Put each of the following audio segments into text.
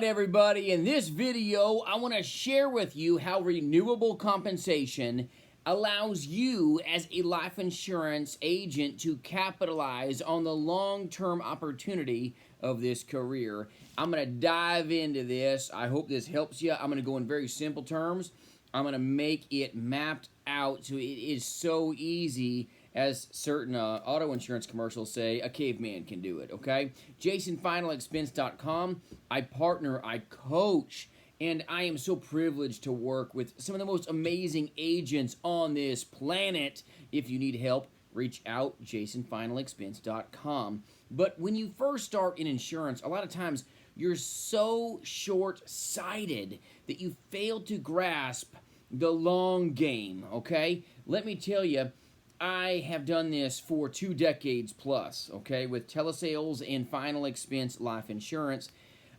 right, everybody. In this video, I want to share with you how renewable compensation allows you as a life insurance agent to capitalize on the long-term opportunity of this career. I'm going to dive into this. I hope this helps you. I'm going to go in very simple terms. I'm going to make it mapped out so it is so easy, as certain auto insurance commercials say, a caveman can do it, okay? JasonFinalExpense.com. I partner, I coach, and I am so privileged to work with some of the most amazing agents on this planet. If you need help, reach out, JasonFinalExpense.com. But when you first start in insurance, a lot of times you're so short-sighted that you fail to grasp the long game, okay? Let me tell you, I have done this for 2 decades plus, okay, with telesales and final expense life insurance.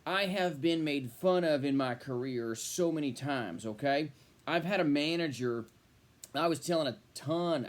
I have been made fun of in my career so many times, okay? I've had a manager, I was told a ton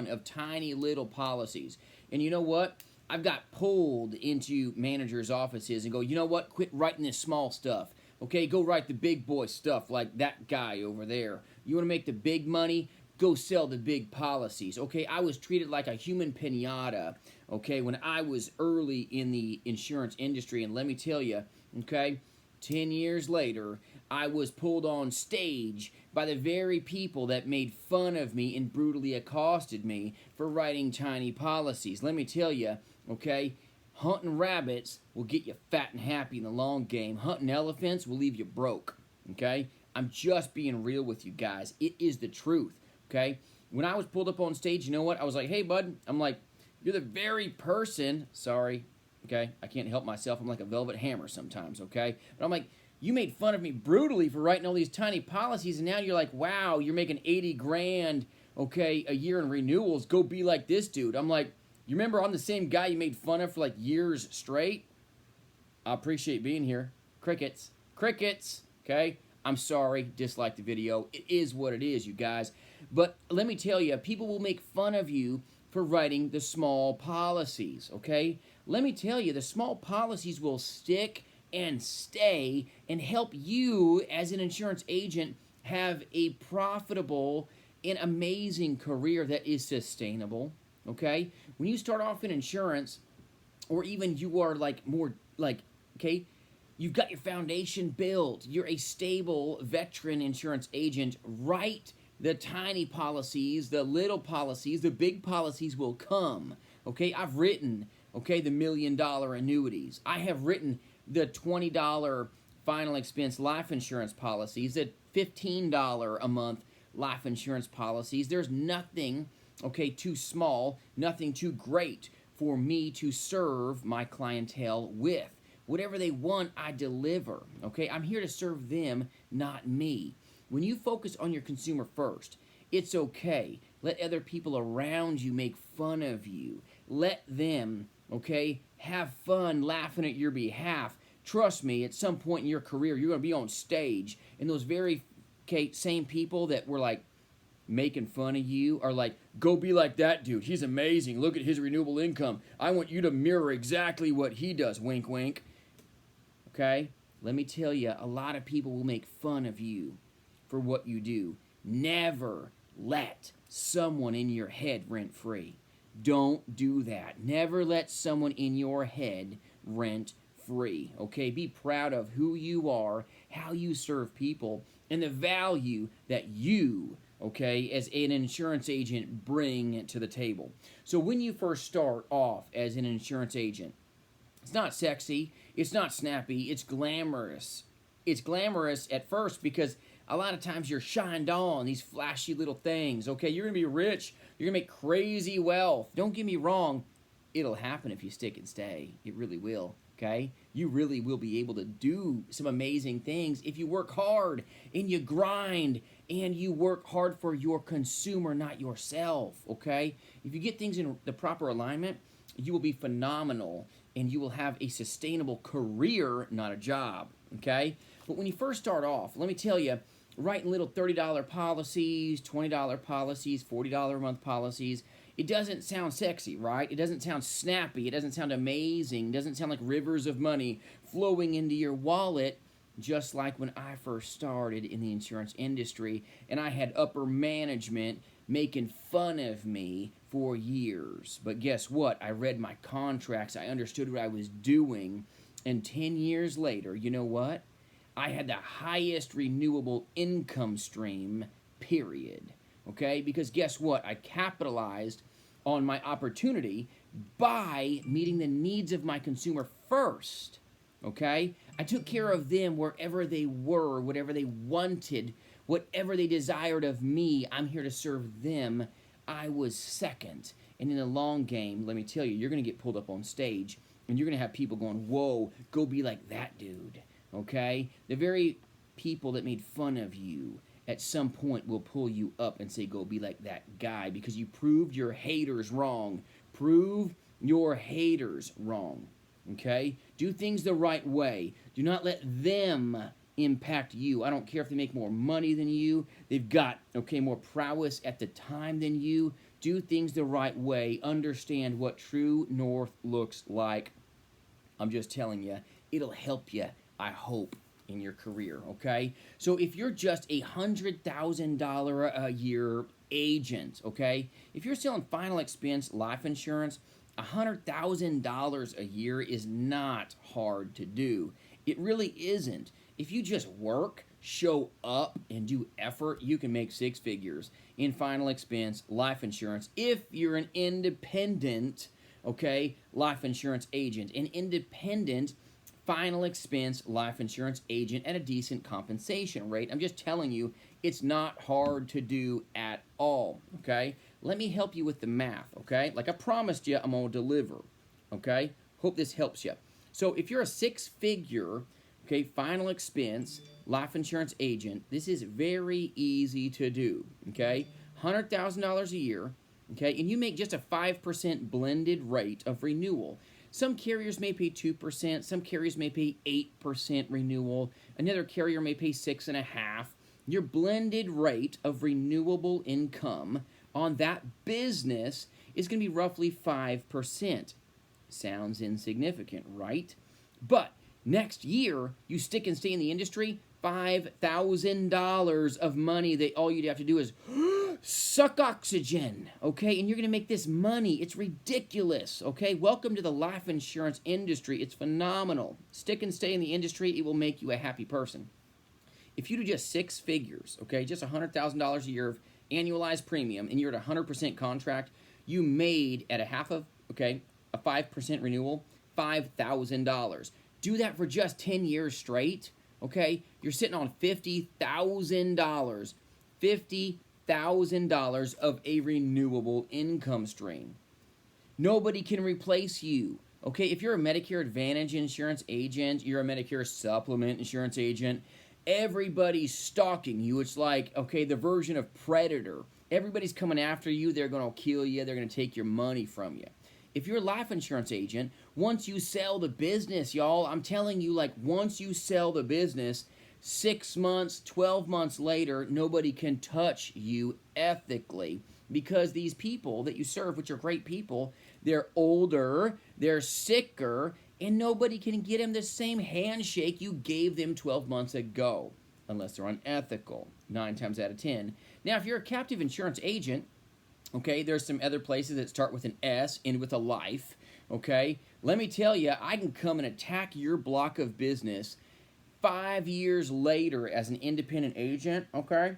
of tiny little policies. And you know what? I've got pulled into managers' offices and go, you know what? Quit writing this small stuff. Okay, go write the big boy stuff like that guy over there. You want to make the big money? Go sell the big policies. Okay, I was treated like a human piñata, okay, when I was early in the insurance industry. And let me tell you, okay, 10 years later, I was pulled on stage by the very people that made fun of me and brutally accosted me for writing tiny policies. Let me tell you, okay, hunting rabbits will get you fat and happy in the long game. Hunting elephants will leave you broke, okay? I'm just being real with you guys. It is the truth, okay? When I was pulled up on stage, you know what? I was like, hey, bud. I'm like, you're the very person. Sorry, okay? I can't help myself. I'm like a velvet hammer sometimes, okay? But I'm like, you made fun of me brutally for writing all these tiny policies, and now you're like, wow, you're making 80 grand, okay, a year in renewals. Go be like this dude. I'm like, you remember I'm the same guy you made fun of for like years straight? I appreciate being here. Crickets. Crickets, okay? I'm sorry, dislike the video. It is what it is, you guys. But let me tell you, people will make fun of you for writing the small policies, okay? Let me tell you, the small policies will stick and stay and help you as an insurance agent have a profitable and amazing career that is sustainable, okay? When you start off in insurance, or even you are like more like, okay, you've got your foundation built, you're a stable veteran insurance agent, write the tiny policies, the little policies, the big policies will come, okay? I've written, okay, the $1 million annuities. I have written the $20 final expense life insurance policies, the $15 a month life insurance policies. There's nothing, okay, too small, nothing too great for me to serve my clientele with. Whatever they want, I deliver, okay? I'm here to serve them, not me. When you focus on your consumer first, it's okay. Let other people around you make fun of you. Let them, okay, have fun laughing at your behalf. Trust me, at some point in your career, you're going to be on stage, and those very, okay, same people that were like making fun of you are like, go be like that dude. He's amazing. Look at his renewable income. I want you to mirror exactly what he does. Wink, wink. Okay? Let me tell you, a lot of people will make fun of you for what you do. Never let someone in your head rent free. Don't do that. Never let someone in your head rent free. Okay? Be proud of who you are, how you serve people, and the value that you, okay, as an insurance agent bring to the table. So when you first start off as an insurance agent, it's not sexy, it's not snappy, it's glamorous. It's glamorous at first because a lot of times you're shined on these flashy little things. Okay, you're going to be rich, you're going to make crazy wealth. Don't get me wrong, it'll happen if you stick and stay. It really will, okay? You really will be able to do some amazing things if you work hard and you grind and you work hard for your consumer, not yourself, okay? If you get things in the proper alignment, you will be phenomenal and you will have a sustainable career, not a job, okay? But when you first start off, let me tell you, writing little $30 policies, $20 policies, $40 a month policies, It doesn't sound sexy, right? It doesn't sound snappy. It doesn't sound amazing. It doesn't sound like rivers of money flowing into your wallet, just like when I first started in the insurance industry and I had upper management making fun of me for years. But guess what? I read my contracts. I understood what I was doing. And 10 years later, you know what? I had the highest renewable income stream, period. Okay? Because guess what? I capitalized on my opportunity by meeting the needs of my consumer first. Okay? I took care of them wherever they were, whatever they wanted, whatever they desired of me. I'm here to serve them. I was second. And in the long game, let me tell you, you're going to get pulled up on stage, and you're going to have people going, whoa, go be like that dude. Okay? The very people that made fun of you at some point will pull you up and say, go be like that guy, because you proved your haters wrong. Prove your haters wrong. Okay? Do things the right way. Do not let them impact you. I don't care if they make more money than you. They've got, okay, more prowess at the time than you. Do things the right way. Understand what true north looks like. I'm just telling you, it'll help you, I hope, in your career, okay? So if you're just a $100,000 a year agent, okay? If you're selling final expense life insurance, $100,000 a year is not hard to do. It really isn't. If you just work, show up, and do effort, you can make six figures in final expense life insurance if you're an independent, okay, life insurance agent. An independent final expense life insurance agent at a decent compensation rate. I'm just telling you, it's not hard to do at all, okay? Let me help you with the math, okay? Like I promised you, I'm going to deliver, okay? Hope this helps you. So if you're a six-figure, okay, final expense life insurance agent, this is very easy to do, okay? $100,000 a year, okay? And you make just a 5% blended rate of renewal. Some carriers may pay 2%. Some carriers may pay 8% renewal. Another carrier may pay 6.5%. Your blended rate of renewable income on that business is going to be roughly 5%. Sounds insignificant, right? But next year, you stick and stay in the industry, $5,000 of money that all you'd have to do is suck oxygen, okay? And you're going to make this money. It's ridiculous, okay? Welcome to the life insurance industry. It's phenomenal. Stick and stay in the industry. It will make you a happy person. If you do just six figures, okay, just $100,000 a year of annualized premium, and you're at a 100% contract, you made at a 5% renewal, $5,000. Do that for just 10 years straight, okay? You're sitting on $50,000. $50,000 of a renewable income stream. Nobody can replace you, okay? If you're a Medicare Advantage insurance agent, you're a Medicare Supplement insurance agent, everybody's stalking you. It's like, okay, the version of Predator. Everybody's coming after you. They're going to kill you. They're going to take your money from you. If you're a life insurance agent, once you sell the business, y'all, I'm telling you, like, once you sell the business, 6 months, 12 months later, nobody can touch you ethically, because these people that you serve, which are great people, they're older, they're sicker, and nobody can get them the same handshake you gave them 12 months ago, unless they're unethical, 9 times out of 10. Now, if you're a captive insurance agent, okay, there's some other places that start with an S, end with a life, okay? Let me tell you, I can come and attack your block of business 5 years later as an independent agent, okay?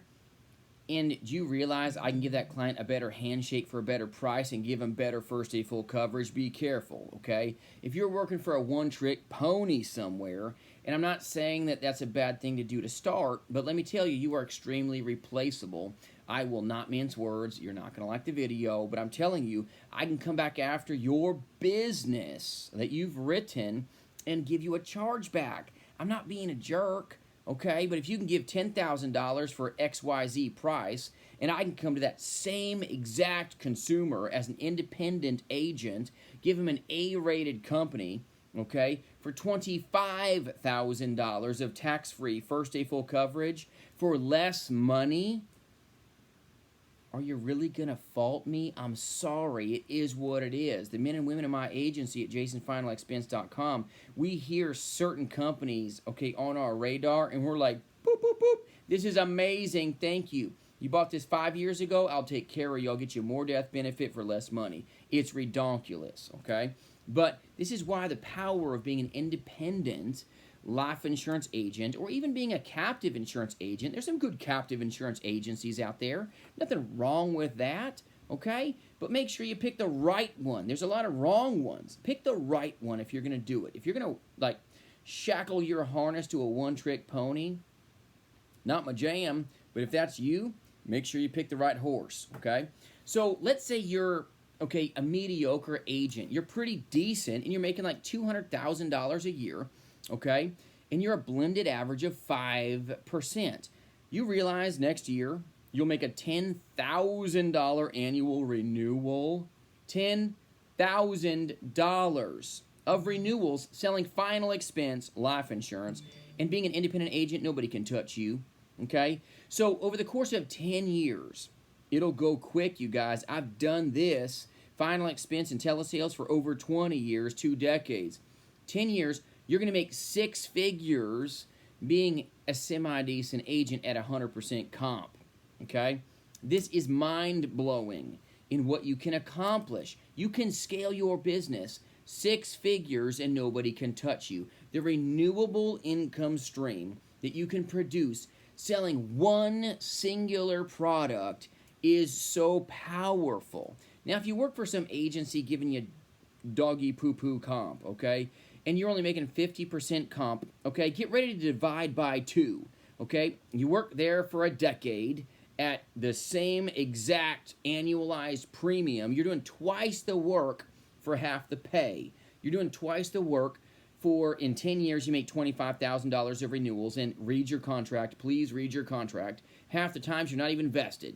And do you realize I can give that client a better handshake for a better price and give them better first day full coverage? Be careful, okay? If you're working for a one-trick pony somewhere, and I'm not saying that that's a bad thing to do to start, but let me tell you, you are extremely replaceable. I will not mince words. You're not going to like the video, but I'm telling you, I can come back after your business that you've written and give you a chargeback. I'm not being a jerk. Okay, but if you can give $10,000 for XYZ price, and I can come to that same exact consumer as an independent agent, give him an A-rated company, okay, for $25,000 of tax-free first day full coverage for less money, Are you really going to fault me? I'm sorry. It is what it is. The men and women in my agency at jasonfinalexpense.com, we hear certain companies, okay, on our radar, and we're like, boop, boop, boop. This is amazing. Thank you. You bought this 5 years ago. I'll take care of you. I'll get you more death benefit for less money. It's redonkulous, okay? But this is why the power of being an independent life insurance agent, or even being a captive insurance agent. There's some good captive insurance agencies out there. Nothing wrong with that, okay? But make sure you pick the right one. There's a lot of wrong ones. Pick the right one if you're going to do it. If you're going to, like, shackle your harness to a one-trick pony, not my jam, but if that's you, make sure you pick the right horse, okay? So let's say you're, okay, a mediocre agent. You're pretty decent, and you're making like $200,000 a year, okay? And you're a blended average of 5%. You realize next year you'll make a $10,000 annual renewal. $10,000 of renewals selling final expense life insurance. And being an independent agent, nobody can touch you, okay? So over the course of 10 years, it'll go quick, you guys. I've done this, final expense and telesales, for over 20 years, 2 decades. 10 years, you're going to make 6 figures being a semi-decent agent at 100% comp, okay? This is mind-blowing in what you can accomplish. You can scale your business 6 figures and nobody can touch you. The renewable income stream that you can produce selling one singular product is so powerful. Now, if you work for some agency giving you doggy poo-poo comp, okay, and you're only making 50% comp, okay, get ready to divide by 2, okay? You work there for a decade at the same exact annualized premium. You're doing twice the work for half the pay. You're doing twice the work for, in 10 years, you make $25,000 of renewals, and read your contract. Please read your contract. Half the times you're not even vested.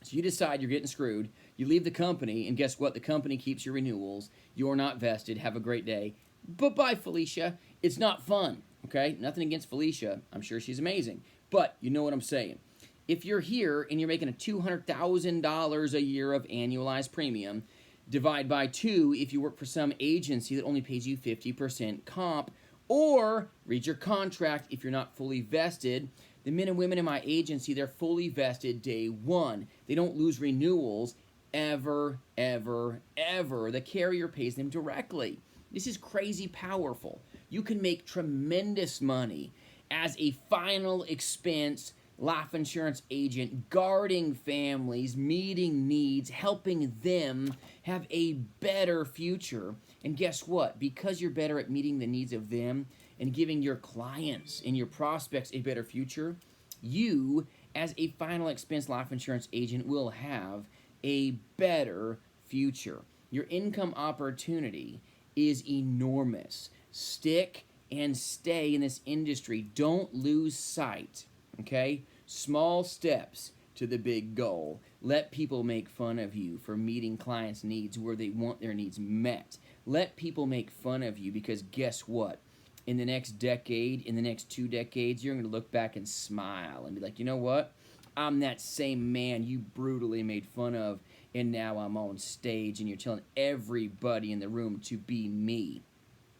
So you decide you're getting screwed. You leave the company, and guess what? The company keeps your renewals. You're not vested. Have a great day. Bye-bye, Felicia. It's not fun, okay? Nothing against Felicia. I'm sure she's amazing. But you know what I'm saying. If you're here and you're making a $200,000 a year of annualized premium, divide by 2 if you work for some agency that only pays you 50% comp, or read your contract if you're not fully vested. The men and women in my agency, they're fully vested day 1. They don't lose renewals ever, ever, ever. The carrier pays them directly. This is crazy powerful. You can make tremendous money as a final expense life insurance agent, guarding families, meeting needs, helping them have a better future. And guess what? Because you're better at meeting the needs of them and giving your clients and your prospects a better future, you, as a final expense life insurance agent, will have a better future. Your income opportunity is enormous. Stick and stay in this industry. Don't lose sight, okay? Small steps to the big goal. Let people make fun of you for meeting clients' needs where they want their needs met. Let people make fun of you, because guess what? In the next decade, in the next 2 decades, you're going to look back and smile and be like, you know what? I'm that same man you brutally made fun of, and now I'm on stage and you're telling everybody in the room to be me.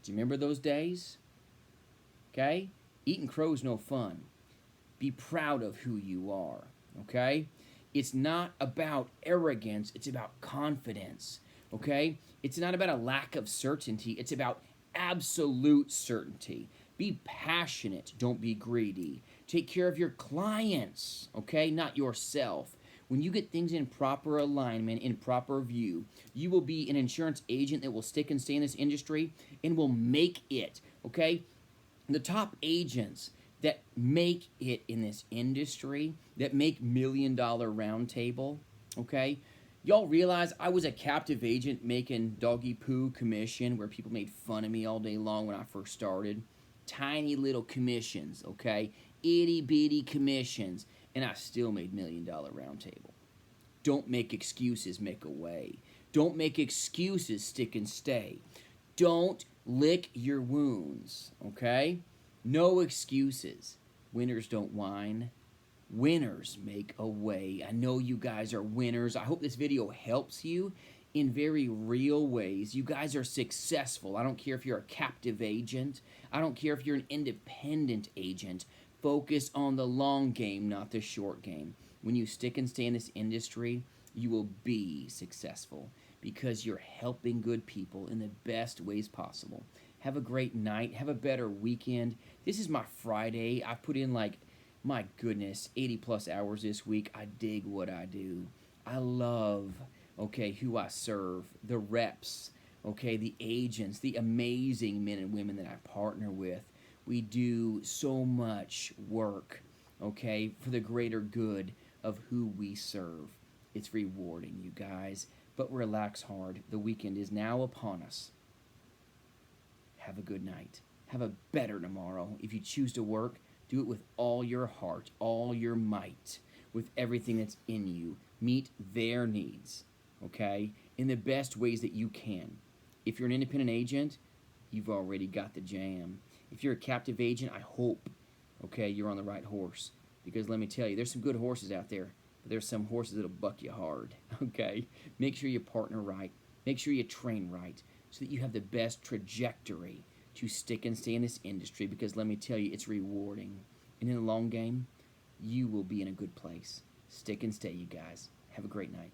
Do you remember those days? Okay? Eating crow's no fun. Be proud of who you are, okay? It's not about arrogance, it's about confidence, okay? It's not about a lack of certainty, it's about absolute certainty. Be passionate, don't be greedy. Take care of your clients, okay? Not yourself. When you get things in proper alignment, in proper view, you will be an insurance agent that will stick and stay in this industry and will make it, okay? The top agents that make it in this industry, that make $1 million round table, okay? Y'all realize I was a captive agent making doggy poo commission where people made fun of me all day long when I first started. Tiny little commissions, okay? Itty bitty commissions, and I still made $1 million round table. Don't make excuses, make a way. Don't make excuses, stick and stay. Don't lick your wounds, okay? No excuses. Winners don't whine, Winners make a way. I know you guys are winners. I hope this video helps you in very real ways. You guys are successful. I don't care if you're a captive agent. I don't care if you're an independent agent. Focus on the long game, not the short game. When you stick and stay in this industry, you will be successful because you're helping good people in the best ways possible. Have a great night. Have a better weekend. This is my Friday. I put in like, my goodness, 80 plus hours this week. I dig what I do. I love, okay, who I serve, the reps, okay, the agents, the amazing men and women that I partner with. We do so much work, okay, for the greater good of who we serve. It's rewarding, you guys, but relax hard. The weekend is now upon us. Have a good night. Have a better tomorrow. If you choose to work, do it with all your heart, all your might, with everything that's in you. Meet their needs, okay, in the best ways that you can. If you're an independent agent, you've already got the jam. If you're a captive agent, I hope, okay, you're on the right horse. Because let me tell you, there's some good horses out there, but there's some horses that'll buck you hard, okay? Make sure you partner right. Make sure you train right so that you have the best trajectory to stick and stay in this industry, because let me tell you, it's rewarding. And in the long game, you will be in a good place. Stick and stay, you guys. Have a great night.